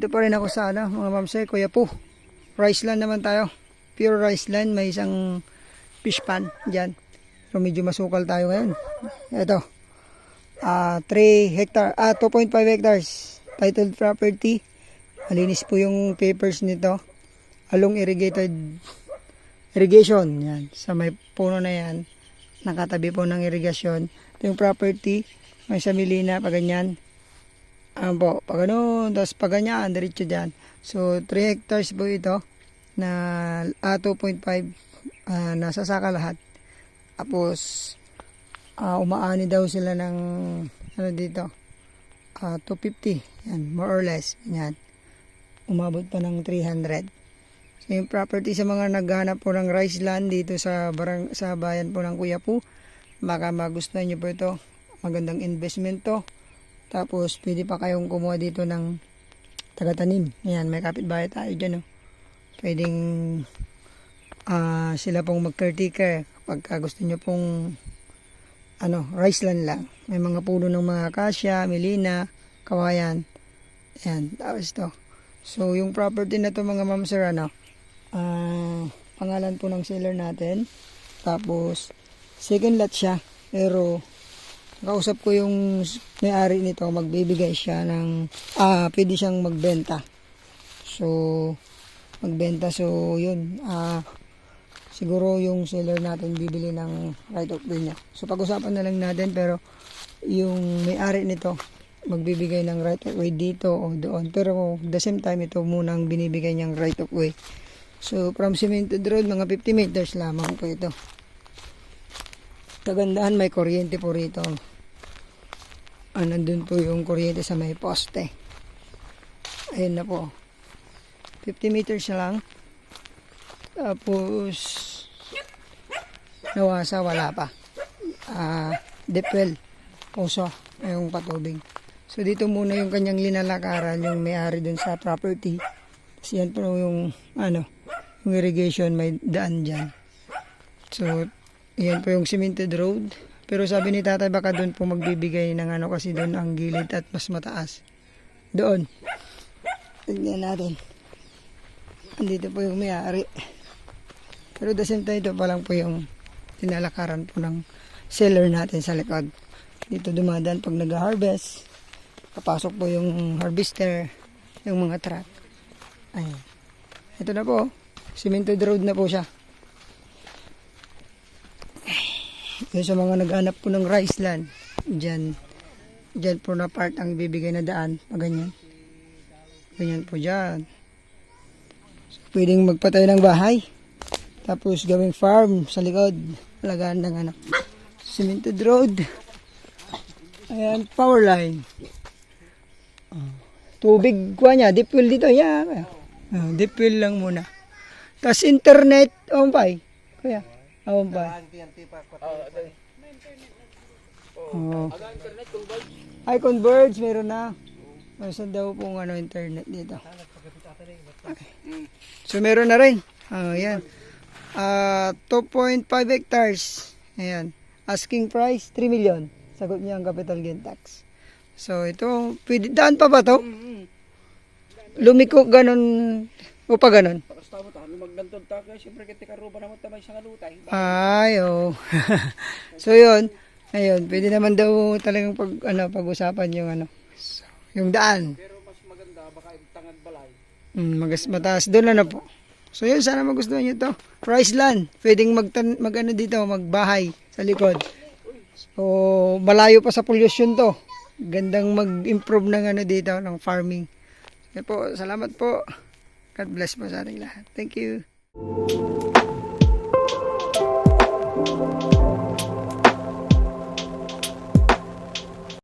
Dito pa rin ako sa ano, mga mamsay, Kuya Po. Rice land naman tayo. Pure rice land. May isang fish pan dyan. So medyo masukal tayo ngayon. Ito. 3 hectare, 2.5 hectares. Titled property. Malinis po yung papers nito. Along irrigation. Yan. Sa may puno na yan. Nakatabi po ng irrigation. Ito yung property. May samilina pa ganyan. Po, pag ganun, tapos pag ganyan, diretso dyan. So, 3 hectares po ito na 2.5 nasa saka lahat. Tapos, umaani daw sila ng ano dito, 250. Yan, more or less. Yan. Umabot pa ng 300. So, yung property sa mga naghahanap po ng rice land dito sa bayan po ng Kuya Po, baka magustuhan nyo po ito. Magandang investment to. Tapos, pwede pa kayong kumuha dito ng taga-tanim. Ayan, may kapitbahay tayo dyan. Oh. Pwedeng sila pong mag-caretaker kapag gusto nyo pong rice land lang. May mga puno ng mga acacia, melina, kawayan. Ayan, tapos ito. So, yung property na to mga ma'am sir, pangalan po ng seller natin. Tapos, second lot siya. Pero, kausap ko yung may-ari nito, magbibigay siya ng, pwede siyang magbenta. So, magbenta. So, yun. Siguro yung seller natin bibili ng right of way niya. So, pag-usapan na lang natin, pero yung may-ari nito, magbibigay ng right of way dito o doon. Pero, the same time, ito munang binibigay niyang right of way. So, from Cemented Road, mga 50 meters lamang po ito. Kagandahan, may kuryente po rito. Nandun po yung kuryente sa may poste. Ayun na po. 50 meters na lang. Tapos, nawasa, wala pa. Deep well. Puso. Yung patubig. So, dito muna yung kanyang linalakaran, yung may-ari dun sa property. Kasi yan po yung, yung irrigation, may daan dyan. So, yan po yung cemented road. Pero sabi ni tatay baka doon po magbibigay ng kasi doon ang gilid at mas mataas. Doon. Tignan natin. Andito po yung may-ari. Pero the same time ito pa lang po yung tinalakaran po ng seller natin sa likod. Dito dumadaan pag nag-harvest. Papasok po yung harvester, yung mga truck. Ayan. Ito na po. Cemented road na po siya. Yung sa mga naghanap po ng rice land, dyan po na part ang bibigay na daan, ganyan. Ganyan po dyan. So, pwedeng magpatay ng bahay. Tapos gawing farm sa likod. Alagaan ng cemented road. Ayan, power line. Tubig ko niya, deep well dito. Yeah. Deep well lang muna. Tapos internet, pay. Kuya. Ba? Ay, converge, meron na. Saan daw pong internet dito. Okay. So, meron na rin. Ayan. 2.5 hectares. Ayan. Asking price, 3 million. Sagot niya ang capital gain tax. So, ito, pwede, daan pa ba to? Lumiko, ganun, o pa ganun? Ay, oh. So, yun. Ayun, pwede naman daw talagang pag-usapan yung so, yung daan. Pero mas maganda, baka yung tangad balay. Mataas. Doon na po. So, yun, sana magustuhan nyo to. Rice land. Pwedeng dito, magbahay sa likod. So, malayo pa sa pollution to. Gandang mag-improve ng dito, ng farming. Kaya po, salamat po. God bless po sa ating lahat. Thank you.